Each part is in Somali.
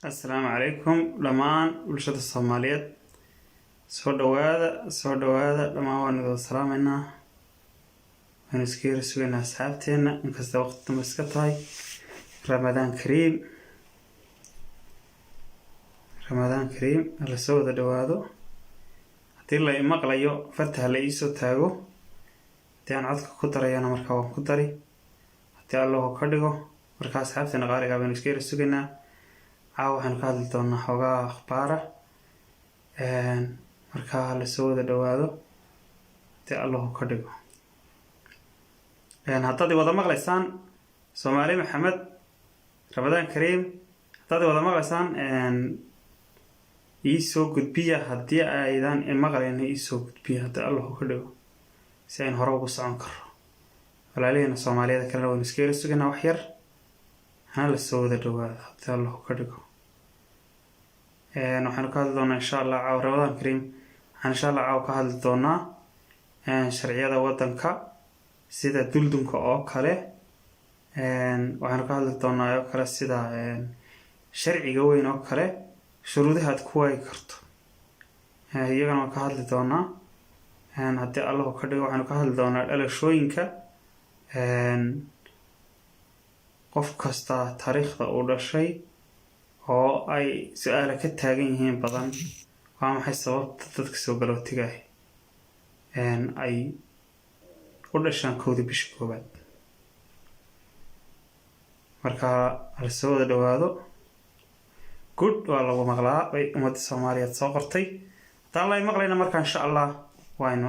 السلام عليكم لمان ولشة الصوماليات سو دوادا لما وانا سلامنا ونسكير سوينا أصحابتنا نكست وقت مسكتاي رمضان كريم على سودا دوادو هدي الله مقليو فرتها لإيسو تاغو هدي أنا عدك كتري أنا مركاو كتري هدي الله كردقو مركا أصحابتنا غارقا بنسكير سوينا waxaan ka hadli doonaa xogaa akhbaara markaa la soo wada dhawaado ti allahu ka dhigo haddaad wada maqlaysaan Soomaali Maxamed Ramadaan Kariim haddaad wada maqlaysaan ii soo gudbiya haddii aydan maqlayna ii soo gudbiya hadda allahu ka dhigo si aan hore ugu socon karo walaalihina Soomaaliyada kale waan iska sugnaa wax yar hana la soo wada dhawaado hadda allahu ka dhigo waxaan ka hadli doonaa insha Allah caaw Ramadaan Kariim waxaan insha Allah caaw ka hadli doonaa sharciyada wadanka sida duldunka oo kale waxaan ka hadli doonaa oo kale sida sharciga weyn oo kale shuruudaha aad ku waay karto iyagana ka hadli doonaa haddii Allah ka dhigo waxaan ka hadli doonaa dhalashooyinka qof kasta taariikhda uu dhashay oo ay su'aalo ka taagan yihiin badan waa maxay sababta dadka soo galootiga ay u dhashaan kowda bisha koowaad marka la soo wada dhawaado good waa lagu maqlaa way ummadda Soomaaliyeed soo qortay haddaan la maqlayna marka insha Allah waaynu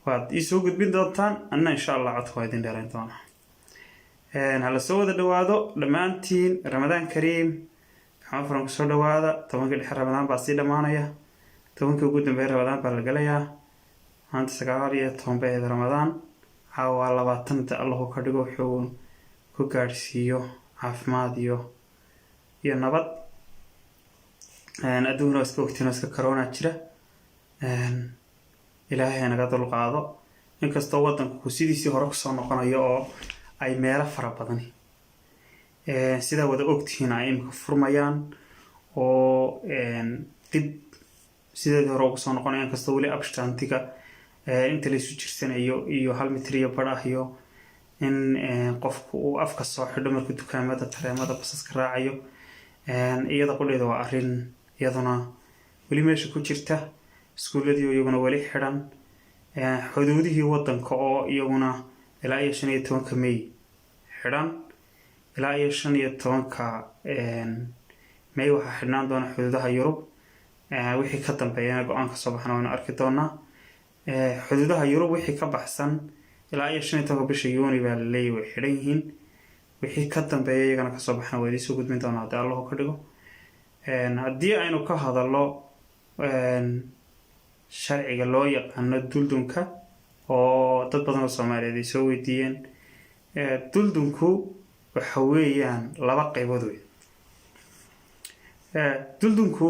waad ii soo gudbin doontaan anna insha Allah codka waa idin dheerayn doonaa هلا سودا دوادو لمانتين رمضان كريم كمان فرنك سودا دوادا طبعا كل حر رمضان بسيط لمانيا طبعا كوجود بين رمضان بالجليا أنت سكارية طبعا بين رمضان حاول لباتن الله كردو حيون كوكارسيو عفماديو ينبض أدون راسك وقتنا كورونا تشرة إلهي أنا قدر القاضي إنك استوّدن كوسيدي سهرك صنعنا يا ay meelo fara badan sida wada ogtihiin ay imka furmayaan oo dib sidii hore ugu soo noqonayaan kasta wali abshtaantiga inta la isu jirsanayo iyo hal mitriya barahiyo in qofku uu afka soo xidho markuu dukaamada tareemada basaska raacayo iyada qolleeda waa arrin iyaduna wali meesha ku jirta iskuuladii iyaguna wali xidhan xuduudihii wadanka oo iyaguna ilaa iyo 15 May xidhan ilaa iyo 15 May waxa xidhnaan doona xuduudaha Yurub wixii ka dambeeyana go'aan ka soo baxna waan arki doonaa xuduudaha Yurub wixii ka baxsan ilaa iyo 15 bisha Yuuni baa la leeyahay xidhan yihiin wixii ka dambeeyay iyagana ka soo baxna way soo gudbin doonaa haddii Allah ka dhigo haddii aynu ka hadalno sharciga loo yaqaano duldunka oo dad badan oo Soomaaliyeed ay soo weydiiyeen duldunku waxa weeyaan laba qaybood weey duldunku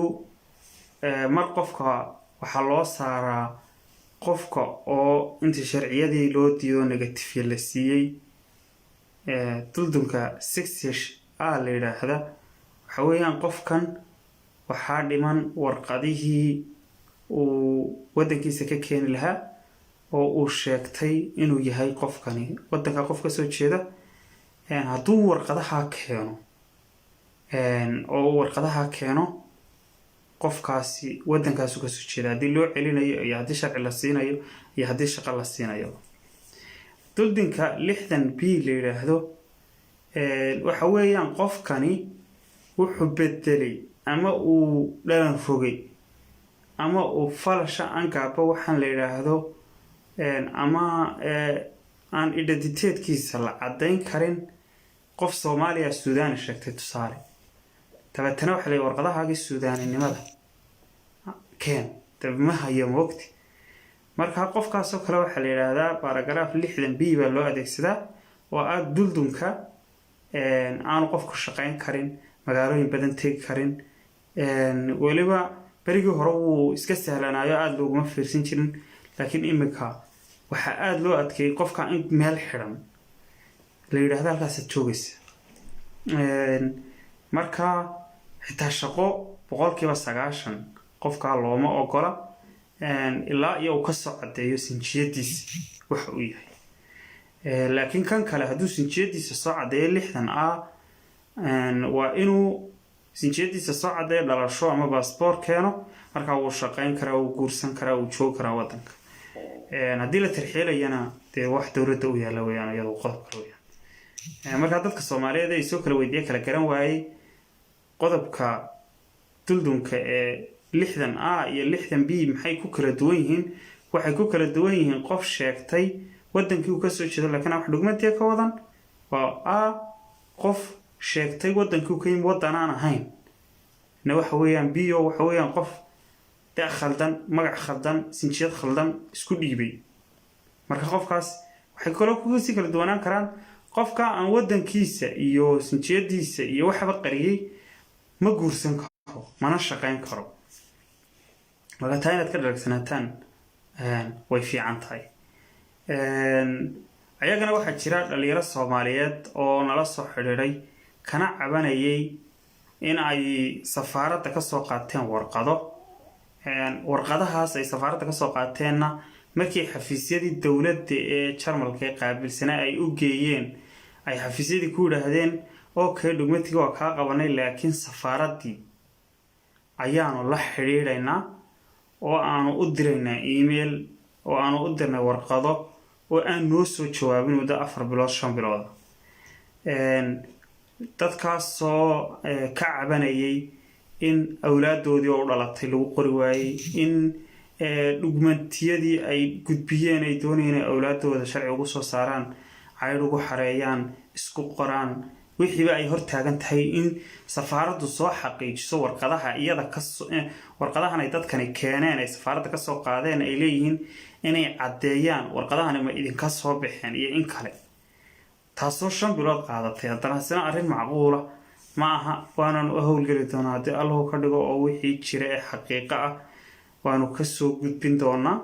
mar qofka waxa loo saaraa qofka oo inta sharciyadii loo diido negative la siiyay duldunka 6 la yiraahdo waxa weeyaan qofkan waxa dhiman warqadihii uu wadankiisa ka keenay lahaa oo uu sheegtay inuu yahay qofkani wadanka qofka soo jeeda hadduu warqadaha keeno qofkaasi wadankaas ka soo jeeda hadii loo celinayo iyo hadii sharci la siinayo iyo hadii shaqo la siinayo duldinka 60B la yiraahdo waxa weeyaan qofkani wuxuu bedelay ama uu dhalan fogay ama uu falasha angaaba waxaan la yiraahdo ama aan identiteedkiisa la cadeyn karin qof Soomaaliya Suudaan sheegtay tusaale tabatana waxa la warqadaha Suudaaninimada keen tabmaha iyo waqti marka qofkaas oo kale waxa la yiraahdaa paragraph 60B baa loo adeegsadaa oo aad duldunka aan qofku shaqeyn karin magaalooyin badan tagi karin waliba barigi hore uu iska sahlanaayo aad looguma fiirsan jirin laakiin imika waxa aad loo adkeeyay qofka in meel xiran la yiraahdo halkaas joogaysa marka xitaa shaqo 90% qofka looma ogola ilaa iyo uu ka soo cadeeyo sinjiyadiisa waxa uu yahay. laakiin kan kale hadduu sinjiyadiisa soo cadeeyo 60 waa inuu sinjiyadiisa soo cadeeyo dhalasho ama passport keeno, markaa wuu shaqayn karaa, wuu guursan karaa, wuu joogi karaa wadanka. haddii la tarxiilayana dee wax dowladda u yaala weeyaan, iyadoo qodobka weeyaan. markaa dadka Soomaaliyeed ay soo kala weydiiyay kala garan waayay qodobka duldunka ee 60A iyo 60B maxay ku kala duwan yihiin. waxay ku kala duwan yihiin qof sheegtay wadankii uu ka soo jeedo laakiin wax dhugmatiga ka wadan, waa qof sheegtay wadankii uu ka yimid wadan aan ahayn na waxa weeyaan B waxa weeyaan qof da khaldan, magac khaldan, sinjiyad khaldan isku dhiibay. marka qofkaas waxay ku si kala duwanaan karaan. qofka aan wadankiisa iyo sinjiyadiisa iyo waxba qariyay ma guursan karo, mana shaqayn karo. marka taa inaad ka dhagsanaataan way fiican tahay. ayagana waxaa jira dhalinyaro Soomaaliyeed oo nala soo xiriiray kana cabanayay in ay safaaradda ka soo qaateen warqado. warqadahaas ay safaaradda ka soo qaateenna markii xafiisyadii dawladda ee Jarmalka ee qaabilsanaa ay u geeyeen, ay xafiisyadii ku yiraahdeen okay dhugmatiga waa ka qabanay, laakiin safaaraddii ayaanu la xiriiraynaa oo aanu u diraynaa email oo aanu u dirnay warqado oo aan noo soo jawaabin muddo 4 bilood 5 bilood. dadkaasoo ka cabanayay in awlaadoodii oo dhalatay lagu qori waayay, in dhugmantiyadii ay gudbiyeen ay doonayeen awlaadooda sharci ugu soo saaraan, cayd ugu xareeyaan, isku qoraan, wixiiba ay hor taagan tahay in safaaraddu soo xaqiijiso warqadaha iyada ka warqadahan ay dadkani keeneen ay safaaradda ka soo qaadeen ay leeyihiin inay cadeeyaan warqadahan ma idinka soo baxeen iyo in kale. taasoo 5 bilood qaadatay. haddana sina arrin macquula ma aha. waananu howlgeli doonaa haddii Allahu ka dhigo oo wixii jira ee xaqiiqo ah waanu ka soo gudbin doonaa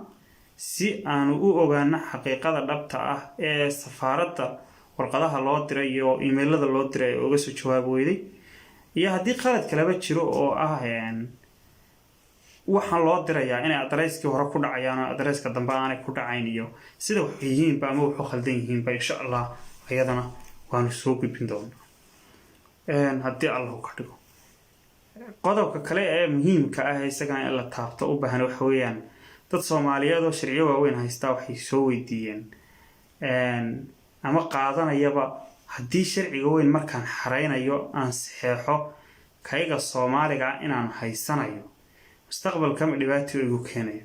si aanu u ogaano xaqiiqada dhabta ah ee safaaradda warqadaha loo diray iyo emailada loo diray oo uga soo jawaab weyday, iyo haddii qalad kaleba jiro oo ah waxaan loo dirayaa inay adreyskii hore ku dhacayaan oo adreyska dambe aanay ku dhacayn iyo sida wax yihiinba ama wuxuu khaldan yihiinba insha Allah ayadana waanu soo gudbin doonaa haddii Allahu ka dhigo. qodobka kale ee muhiimka ah isagana in la taabto u baahan waxa weeyaan dad Soomaaliyeed oo sharciyo waaweyn haysta waxay soo weydiiyeen ama qaadanayaba haddii sharciga weyn markaan xareynayo aan saxeexo kayga Soomaaliga inaan haysanayo mustaqbalka ma dhibaato igu keenaya.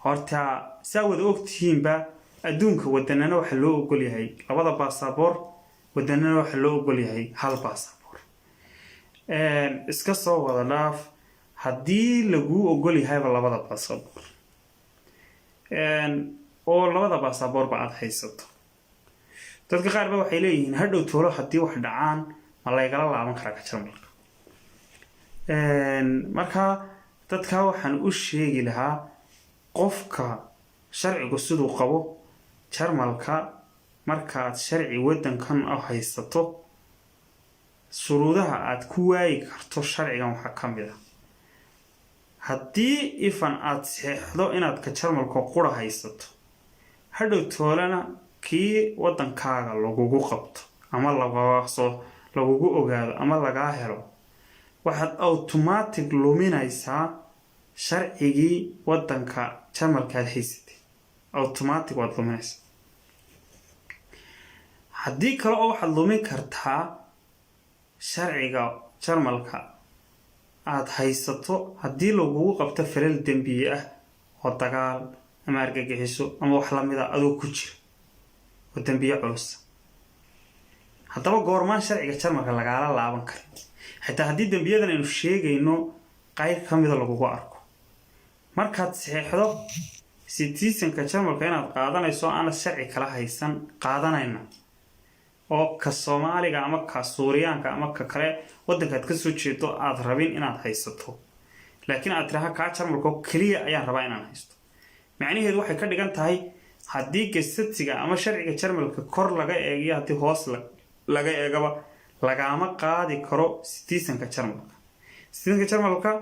horta saa wada ogtihiinba adduunka wadanana waxa loo ogol yahay 2 baasaboor, wadanana waxa loo ogol yahay 1 baasaboor. iska soo wada dhaaf haddii lagu ogol yahay 2 baasaboor oo 2 baasaboor ba aad haysato, dadka qaar ba waxay leeyihiin hadhow toolo haddii wax dhacaan ma laygala laaban karaa Jarmalka. marka dadka waxaan u sheegi lahaa qofka sharcigu siduu qabo Jarmalka markaad sharci wadankan oo haysato shuruudaha aad ku waayi karto sharcigan waxa kamid ah haddii ifan aad saxeexdo inaad ka Jarmalka qura haysato hadhow toolana kii wadankaaga lagugu qabto ama lagugu ogaado ama laga helo waxaad automatic luminaysaa sharcigii wadanka Jarmalka aad haysatay, automatic waad luminaysaa. haddii kale oo waxaad lumin kartaa sharciga Jarmalka aad haysato haddii lagugu qabto falal dambiye ah oo dagaal ama argagixiso ama wax la mid ah adoo ku jira oo dambiye culus. haddaba goormaan sharciga Jarmalka lagala laaban karin xitaa haddii dambiyadan aynu sheegayno qayb kamid ah lagugu arko markaad saxeexdo citizenka Jarmalka inaad qaadanayso aan sharci kala haysan qaadanayna oo ka Soomaaliga ama ka Suuriyaanka ama ka kale wadankaad ka soo jeedo aad rabin inaad haysato, laakiin aad tiraha ka Jarmalka kaliya ayaan rabaa inaan haysto. macnaheedu waxay ka dhigan tahay haddii gesatiga ama sharciga Jarmalka kor laga eegiyo haddii hoos laga eegaba lagama qaadi karo citizenka Jarmalka. Citizenka Jarmalka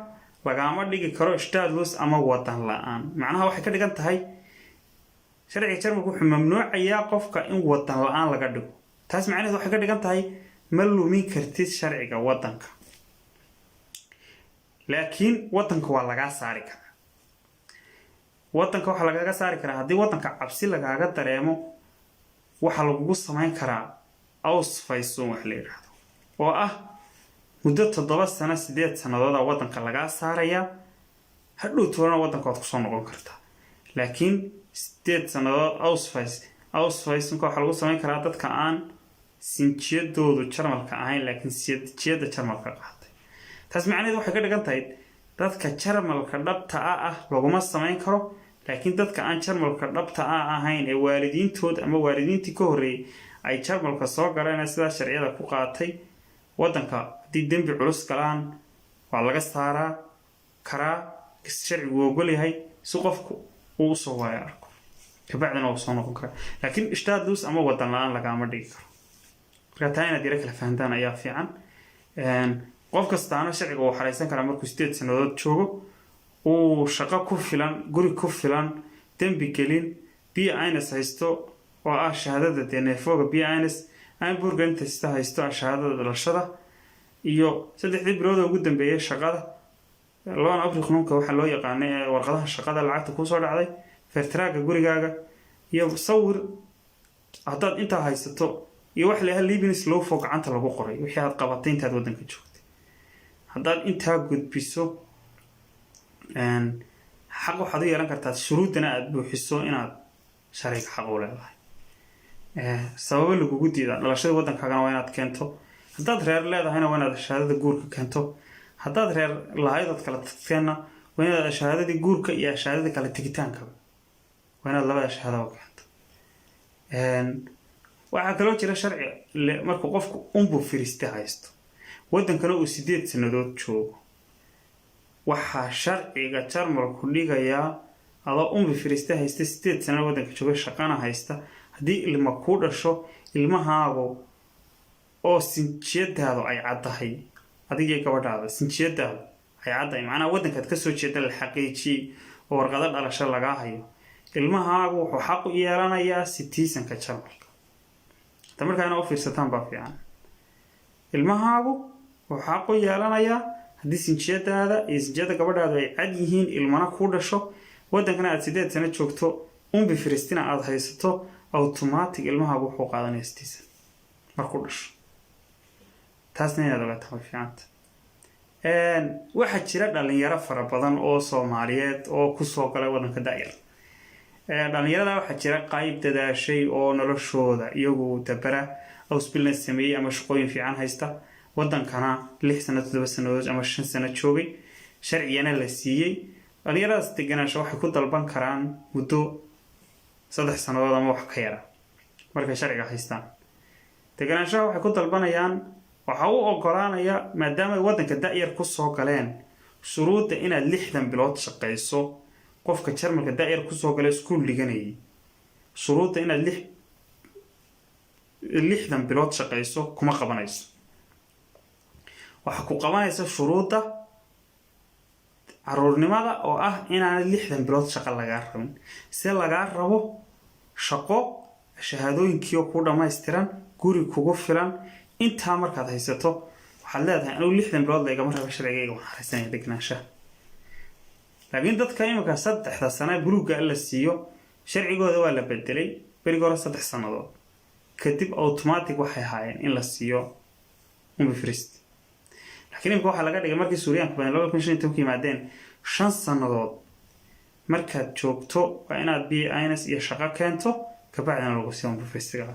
lagama dhigi karo stateless ama wadan la'aan. Macnaha waxay ka dhigan tahay sharciga Jarmalku wuxuu mamnuucayaa qofka in wadan la'aan laga dhigo. taas macnaheedu waxay ka dhigan tahay ma lumin kartid sharciga wadanka, laakiin wadanka waa laga saari karaa. wadanka waxa laga saari karaa haddii wadanka cabsi lagaaga dareemo, waxa lagu sameyn karaa ausfayso wax la yiraahdo oo ah muddo 7 sano 8 sanadood wadanka laga saaraya, hadhow toona wadanka waad ku soo noqon kartaa. laakiin 8 sanadood ausfayso waxa lagu sameyn karaa dadka aan sinjiyadoodu Jarmalka ahayn laakiin sinjiyada Jarmalka qaatay. taas macnaheedu waxay ka dhigan tahay dadka Jarmalka dhabta ah laguma sameyn karo, laakiin dadka aan Jarmalka dhabta ahayn ee waalidiintood ama waalidiintii ka horeeyay ay Jarmalka soo galeen sida sharciyada ku qaatay wadanka, hadii dambi culus galaan waa laga saaraa karaa sharcigu ogol yahay si qofku uu soo waayo arko kabacdina uu soo noqon karaa. laakiin stateless ama wadan la'aan lagama dhigi karo. marka taa inaad kala fahantaan ayaa fiican. qof kastaana sharciga uu xareysan karaa markuu 8 sanadood joogo, uu shaqo ku filan, guri ku filan, dambi gelin, BINS haysto oo ah shahaadada DNFOga BINS, aan burganta haysto shahaadada dhalashada, iyo 3 bilood ugu dambeeyay shaqada loona afriqnunka waxa loo yaqaan warqadaha shaqada lacagta ku soo dhacday, fertraga gurigaaga, iyo sawir haddaad inta haysato, iyo wax la liibins loo fog gacanta lagu qoray wixii aad qabatay intaad wadanka joogtay. haddaad intaa gudbiso xaq waxaad u yeelan kartaa shuruudana aad buuxiso inaad sharciga xaq u leedahay. sababo lagugu diidaa dhalashada wadankaagana waa inaad keento, haddaad reer leedahayna waa inaad shahaadada guurka keento, haddaad reer lahayd dad kala tagteenna waa inaad shahaadadii guurka iyo shahaadadii kala tegitaanka waa inaad labada shahaado keento. waxaa kaloo jira sharci markuu qofku unbu firiste haysto wadankana uu 8 sanadood joogo, waxaa sharciga Jarmalku dhigayaa adoo unbu firiste haysta 8 sano wadanka jooga shaqana haysta, haddii ilma ku dhasho ilmahaagu oo sinjiyadaadu ay caddahay, adiga gabadhaada sinjiyadaadu ay caddahay, macnaha wadankaad ka soo jeeda la xaqiijiyay oo warqado dhalasho laga hayo, ilmahaagu wuxuu xaq u yeelanayaa citizenka Jarmalka. tamarkaana u fiirsataan baa fiican. ilmahaagu wuxuu xaq u yeelanayaa haddii sinjiyadaada iyo sinjiyada gabadhaadu ay cad yihiin, ilmana ku dhasho wadankana aad 8 sano joogto, unbi firistina aad haysato, automatic ilmahaagu wuxuu qaadanayaa citizen markuu dhasho. taasna inaad ogaataa fiicanta. waxaa jira dhalinyaro fara badan oo Soomaaliyeed oo ku soo galay wadanka daayar. dhalinyarada waxaa jira qayb dadaashay oo noloshooda iyagu dabara ausbildning sameeyay ama shaqooyin fiican haysta, wadankana 6 sano 7 sanadood ama 5 sano joogay, sharciyana la siiyay. dhalinyaradaas deganaansho waxay ku dalban karaan muddo 3 sanadood ama wax ka yara markay sharciga haystaan. deganaanshaha waxay ku dalbanayaan, waxa uu ogolaanaya maadaama wadanka daayar ku soo galeen shuruudda inaad 60 bilood shaqeyso. qofka Jarmalka daayar ku soo galay iskuul dhiganayay shuruudda inaad 60 bilood shaqeyso kuma qabanayso. waxa ku qabanaysa shuruudda caruurnimada oo ah inaanad 60 bilood shaqo laga rabin. si laga rabo shaqo shahaadooyinkii ku dhameystiran, guri kugu filan, inta markaad haysato waxaad leedahay inuu 60 bilood laga rabo sharcigayga waxaan haysanaya degnaanshaha. laakiin dadka imika 3 sano buruga la siiyo sharcigooda waa la bedelay, bariga hore 3 sanadood kadib automatic waxay haayeen in la siiyo first. laakiin imika waxa laga dhigay markii Suuriyaanka badan 2025 yimaadeen 5 sanadood markaad joogto waa inaad BINS iyo shaqo keento kabacdina lagu siiyo firstiga.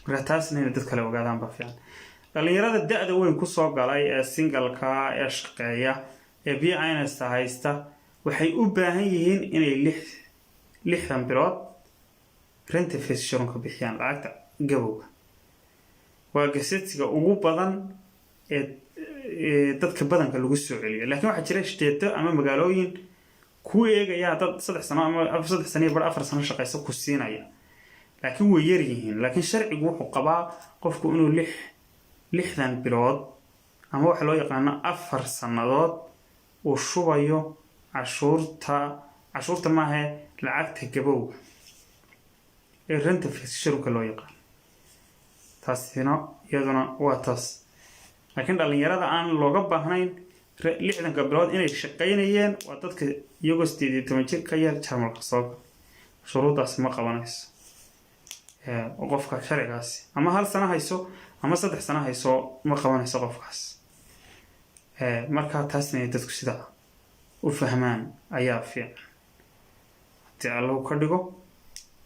marka taasna in dad kale ogaadaan baa fiican. dhalinyarada da'da weyn ku soo galay ee single-ka ee shaqeeya ee BINS haysta waxay u baahan yihiin inay 60 bilood rent fixation ka bixiyaan lacagta gabowga. waa gaseetiga ugu badan ee dadka badanka lagu soo celiyo. laakiin waxa jira shaqeeyo ama magaalooyin ku eegaya dad 3 sano ama 3 sano iyo 4 sano shaqeyso ku siinaya, laakiin way yar yihiin. laakiin sharcigu wuxuu qabaa qofku inuu 60 bilood ama waxa loo yaqaano 4 sanadood uu shubayo cashuurta maaha lacagta gabowga ee rent fixture loo yaqaan. taasina iyaduna waa taas. laakiin dhalinyarada aan looga baahnayn 60 bilood inay shaqaynayeen waa dadka iyagoo 18 jir ka yar Jarmalka soo shuruudaas ma qabanayso. qofka sharcigaasi ama 1 sano hayso ama 3 sano hayso ma qabanayso qofkaas. marka taasna dadku sida u fahmaan ayaa fiican. hadii allo ka dhigo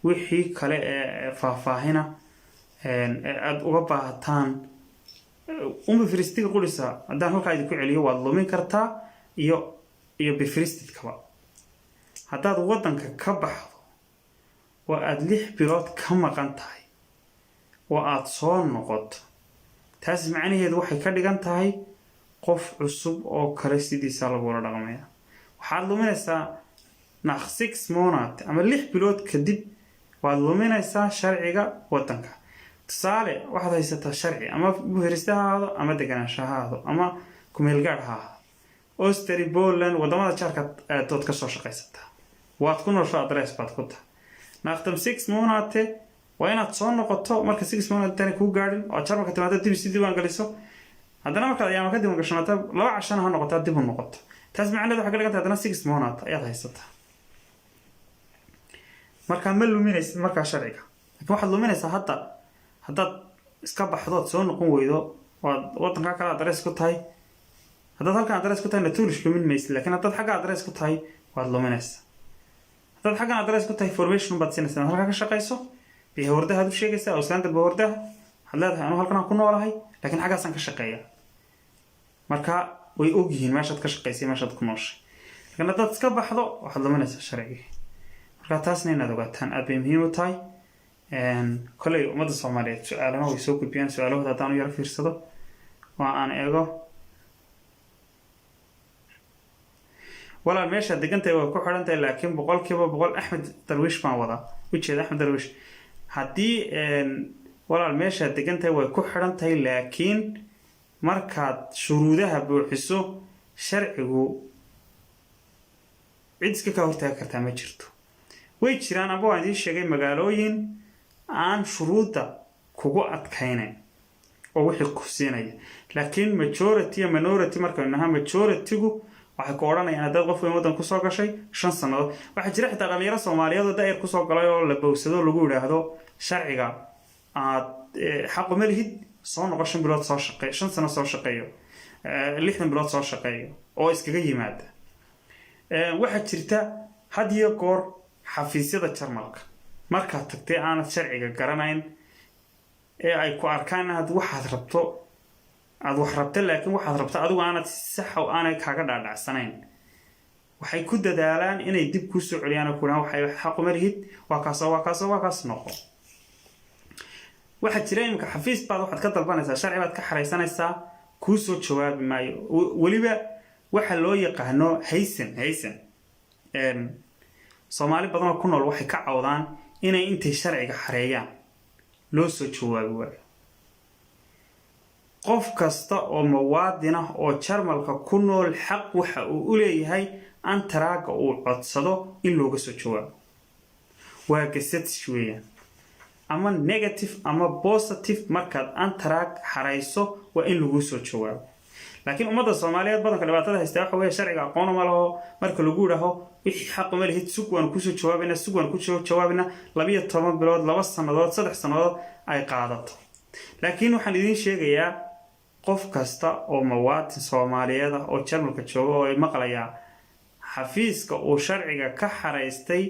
wixii kale ee faahfaahina aad uga baahataan bifristiga qulisa haddaan halkaa idinku celiyo waad lumin kartaa iyo bifristidkaba. haddaad waddanka ka baxdo oo aad 6 bilood ka maqan tahay oo aad soo noqoto taas macnaheedu waxay ka dhigan tahay qof cusub oo kale sidiisa lagula dhaqmaya. waxaad luminaysaa 6 months ama 6 bilood kadib waad luminaysaa sharciga waddanka. tusaale waxaad haysataa sharci ama bifristahaado ama deganaanshahaado ama kumeelgaadhahaado Austria, Poland, wadamada jaarka dood ka soo shaqaysataa waad ku noosho adrees baad ku tahay. naqtam 6 months waa inaad soo noqoto marka 6 months tan ku gaadhin oo Jarmalka timaado dib si diiwaan galiso. haddana marka ayaama ka diiwaan gashanata 2 cashan ha noqoto dib u noqoto. taas macnaheedu waxa ka dhigan tahay haddana 6 months ayaad haysataa. marka ma luminaysid marka sharciga. laakiin waxaad luminaysaa haddaad iska baxdood soo noqon weydo waddanka kale adrees ku tahay. haddaad halkan adrees ku tahay natuulish lumin maysid. laakiin haddaad xagga adrees ku tahay waad luminaysaa. haddaad xaggan adrees ku tahay formation baad siinaysaa halka ka shaqayso bihawardaha aad u sheegaysaa oo islaanta bihawardaha waxaad leedahay anuu halkan ku noolahay laakiin xaggaasaan ka shaqeeya. marka way ogyihiin meeshaad ka shaqaysay meeshaad ku nooshay. laakiin haddaad iska baxdo waxaad luminaysaa sharcigii. marka taasna inaad ogaataan aad bay muhiim u tahay. kolay ummadda Soomaaliyeed su'aalaha way soo gudbiyaan. su'aalahooda haddaan u yara fiirsado oo aan eego walaal meesha degantahay waa ku xiran tahay laakiin 100% Axmed Darwish baan wada u jeeda Axmed Darwish haddii walaal meesha degantahay way ku xiran tahay laakiin markaad shuruudaha buuxiso sharcigu cid iska ka hortaagi kartaa ma jirto. way jiraan aba waan idin sheegay magaalooyin aan shuruuda kugu adkaynayn oo wixii ku siinaya. laakiin majority iyo minority marka inaha majority-gu waxay ku oranayaan dad qof weyn waddan ku soo gashay 5 sanadood. waxa jira xitaa dhalinyaro Soomaaliyeed oo daayir ku soo galay oo la bowsado lagu yiraahdo sharciga aad xaq u malihid soo noqo 5 bilood soo shaqeeyo 5 sano soo shaqeeyo 60 bilood soo shaqeeyo oo iskaga yimaada. waxa jirta had iyo goor xafiisyada Jarmalka markaad tagtay aanad sharciga garanayn ee ay ku arkaan inaad waxaad rabto aad wax rabto laakiin waxaad rabto adigu aanad sax oo aanay kaaga dhaadhacsanayn waxay ku dadaalaan inay dib ku soo celiyaan oo kuna waxay xaq u marihid waa kaas noqo. waxa jira imka xafiis baad waxaad ka dalbanaysaa sharci baad ka xareysanaysaa ku soo jawaabi maayo. waliba waxa loo yaqaano haysan Soomaali badan oo ku nool waxay ka cawdaan inay intay sharciga xareeyaan loo soo jawaabi waayo. qof kasta oo muwaadin ah oo Jarmalka ku nool xaq waxa uu u leeyahay an taraaga uu codsado in looga soo jawaabo. waa gasad weeyaan ama negative ama positive markaad an taraag xareyso waa in lagu soo jawaabo. laakiin ummadda Soomaaliyeed badanka dhibaatada haysta waxa weeye sharciga aqoon ma laho marka lagu yiraahdo wixii xaq ma lehid sugan ku soo jawaabina 12 bilood 2 sanadood 3 sanadood ay qaadato. laakiin waxaan idin sheegayaa qof kasta oo muwaadin Soomaaliyeed oo Jarmalka jooga oo ay maqlayaan xafiiska oo sharciga ka xareystay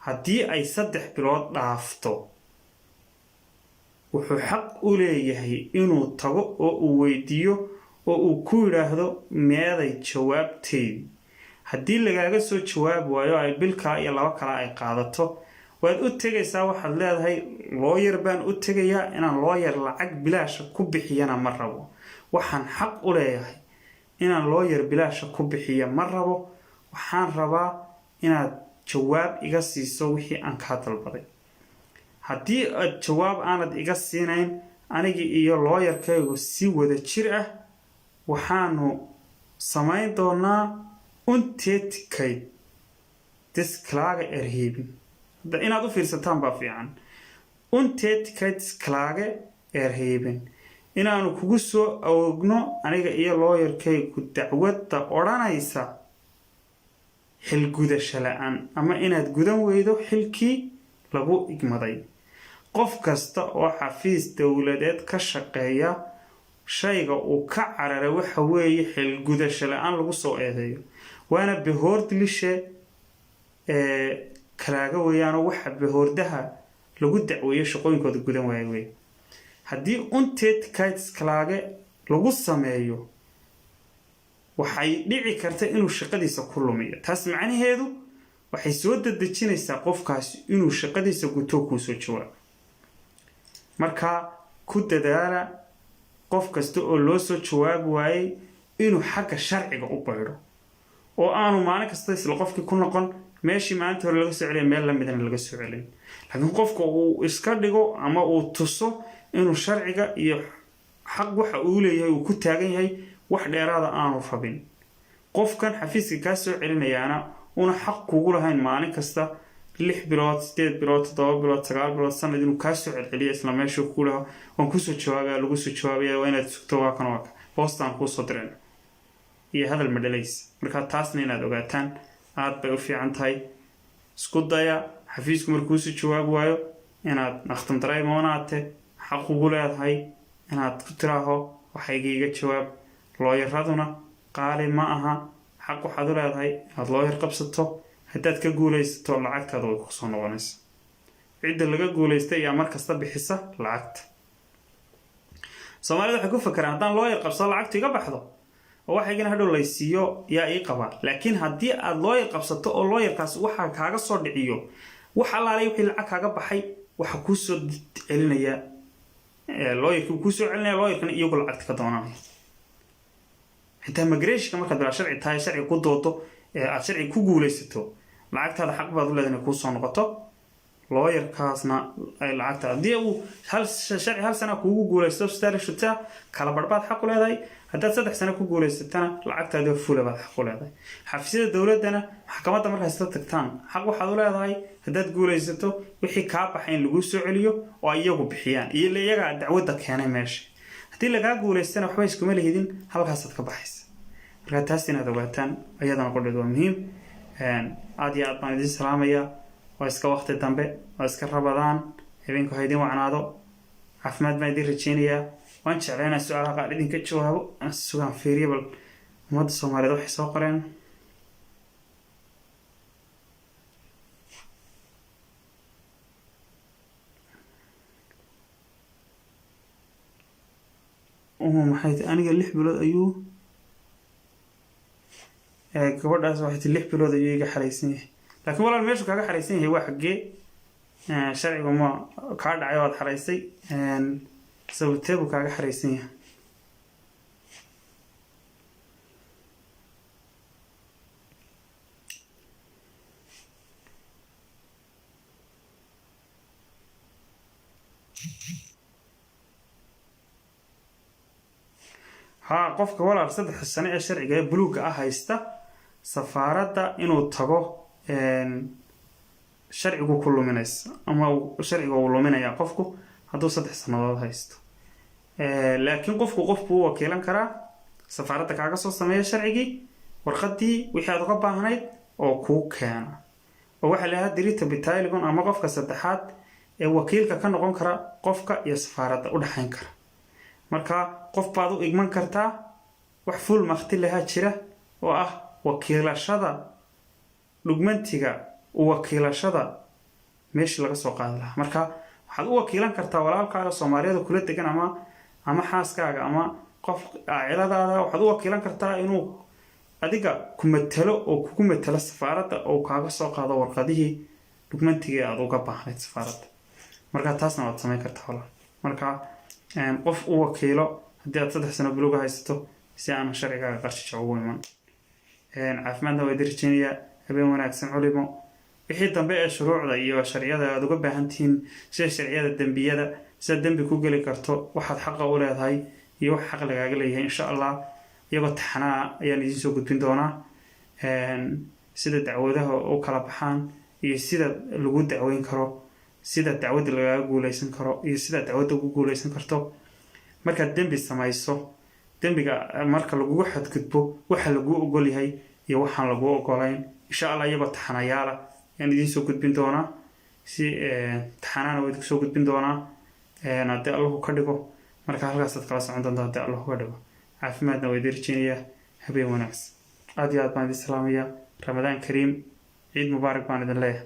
haddii ay 3 bilood dhaafto wuxuu xaq u leeyahay inuu tago oo uu weydiiyo oo uu ku yiraahdo meeday jawaabteed. haddii lagaaga soo jawaab waayo ay bilka iyo 2 kala ay qaadato waad u tagaysaa waxaad leedahay lawyer baan u tagayaa inaan lawyer lacag bilaash ku bixiyana ma rabo. waxaan xaq u leeyahay inaan lawyer bilaash ku bixiyo ma rabo. waxaan rabaa inaad jawaab iga siiso wixii aan ka dalbaday. haddii aad jawaab aanad iga siinayn anigi iyo lawyerkaygu si wada jir ah waxaanu samayn doonaa untätigkeit des Klage erheben. Inaad u fiirsataan baa fiican. Untätigkeit des Klage erheben. Inaanu kugu soo oogno aniga iyo lawyerkaygu dacwadda odhanaysa xilgudasho la'aan ama inaad gudan weydo xilkii lagu igmaday. qof kasta oo xafiis dawladeed ka shaqeeya shayga uu ka cararay waxa weeye xilgudasho la'aan lagu soo eedeeyo waana behoordlishe kalaaga weeyaan waxa behoordaha lagu dacweeyo shaqooyinkooda gudan waayay haddii untätigkeit Klage lagu sameeyo waxay dhici kartaa inuu shaqadiisa ku lumiyo taas macnaheedu waxay soo dadajinaysaa qofkaas inuu shaqadiisa guto ku soo jawaabo marka ku dadaala qof kasta oo loo soo jawaab waayay inuu xagga sharciga u bayro oo aanu maalin kasta isla qofkii ku noqon meeshii maanta hore laga soo celiyay meel la midna laga soo celin laakiin qofka uu iska dhigo ama uu tuso inuu sharciga iyo xaq waxa uu leeyahay uu ku taagan yahay wax dheeraad ah aanu rabin qofkan xafiiska ka soo celinayaana una xaq kugu lahayn maalin kasta 6 bilood 8 bilood 7 bilood 9 bilood sanad inuu ka soo celiyo isla meesha ku lahaa waan ku soo jawaabay lagu soo jawaabay waa inaad sugto waa kan waa postan ku soo dirin iyo hadal madalays marka taasna inaad ogaataan aad bay u fiican tahay isku daya xafiisku markuu soo jawaab waayo inaad naqtan dareemoonate xaq ugu leedahay inaad ku tiraaho waxaygiiga jawaab looyaraduna qaali ma aha xaq waxaad u leedahay aad looyar qabsato haddaad ka guulaysato lacagtaada way ku soo noqonaysaa cidda laga guulaystay ayaa mar kasta bixisa lacagta Soomaalida waxay ku fakaraan haddaan looyar qabsado lacagtu iga baxdo oo waxaygana hadhow la siiyo yaa ii qaba laakiin haddii aad looyar qabsato oo looyarkaas waxa kaaga soo dhiciyo waxa laalay wixii lacag kaaga baxay waxa ku soo celinaya looyarku ku soo celinaya looyarkan iyagu lacagta ka doonanaya inta migration marka dad sharci tahay sharci ku doodo aad sharci ku guulaysato lacagtaada xaq baad u leedahay ku soo noqoto lawyerkaasna ay lacagta hadii uu sharci hal sano kugu guulaysto starshita kala barbaad xaq u leedahay haddaad 3 sano ku guulaysatana lacagtaada fuul baad xaq u leedahay xafiisyada dawladana maxkamadda marka ay tagtaan xaq waxaad u leedahay haddaad guulaysato wixii ka baxay in lagu soo celiyo oo iyagu bixiyaan iyo iyaga dacwadda keenay meesha hadii laga guulaystana waxba isku ma leedin halkaas aad ka baxaysa marka taas inaad ogaataan ayadana qodobada waa muhiim aad iyo aad baan idin salaamaya waa iska waqti dambe waa iska rabadaan habeenku haydin wacnaado caafimaad baan idin rajeynayaa waan jeclaynaa su'aalaha qaar idinka jawaabo aan sugaan fiiriyo bal ummadda Soomaaliyeed waxay soo qoreen maxay aniga 6 bilood ayuu gabadhaas waxay 6 bilood ayuu iga xareysan yahay laakiin walaal meeshu kaaga xareysan yahay waa xagee sharciga ma ka dhacay oo xareysay sababtee buu kaaga xareysan yahay ها قفك ولا 3 سنة ee sharciga buluuga ah haysta safaaradda inuu tago sharcigu ku luminaysa ama sharcigu uu luminaya qofku hadduu 3 sanadood haysto laakiin qofku wakiilan karaa safaaradda kaaga soo sameeyo sharcigi warqadii wixii aad uga baahnayd oo ku keena oo waxa la yiraahdaa dirita bitayligon ama qofka saddexaad ee wakiilka ka noqon kara qofka iyo safaaradda u dhaxayn kara marka qof baad u igman kartaa wax full maqti laha jira oo ah wakiilashada dhugmantiga wakiilashada meeshii laga soo qaadan lahaa marka waxaad u wakiilan kartaa walaalkaaga Soomaaliyeed kula degan ama xaaskaaga ama qof aaciladaada waxaad u wakiilan kartaa inuu adiga ku matalo oo kugu matalo safaaradda oo kaaga soo qaado warqadihii dhugmantiga aad uga baahnayd safaaradda marka taasna waad sameyn kartaa walaal marka qof u wakiilo hadii aad 3 sano buluuga haysato si aan sharciga qarshiga ugu iman caafimaadna way dirjinaya habeen wanaagsan culimo wixii dambe ee shuruucda iyo sharciyada aad uga baahan tihiin sida sharciyada dambiyada sida dembi ku geli karto waxaad xaqa u leedahay iyo wax xaq lagaaga leeyahay insha allah iyagoo taxanaa ayaan idiin soo gudbin doonaa sida dacwadaha u kala baxaan iyo sida lagu dacweyn karo sida dacwadda lagaaga guuleysan karo iyo sida dacwadda ugu guuleysan karto markaad dembi samayso dembiga marka lagugu xadgudbo waxa lagu ogol yahay iyo waxaan lagu ogolayn insha allah iyagoo taxanayaala ayaan idiin soo gudbin doonaa si taxanaana waa idinku soo gudbin doonaa haddii allahu ka dhigo marka halkaasaad kala socon doonta haddii allahu ka dhigo caafimaadna waa idin rajeynayaa habeen wanaagsan aad iyo aad baan idin salaamayaa ramadaan kariim ciid mubaarak baan idin leeyahay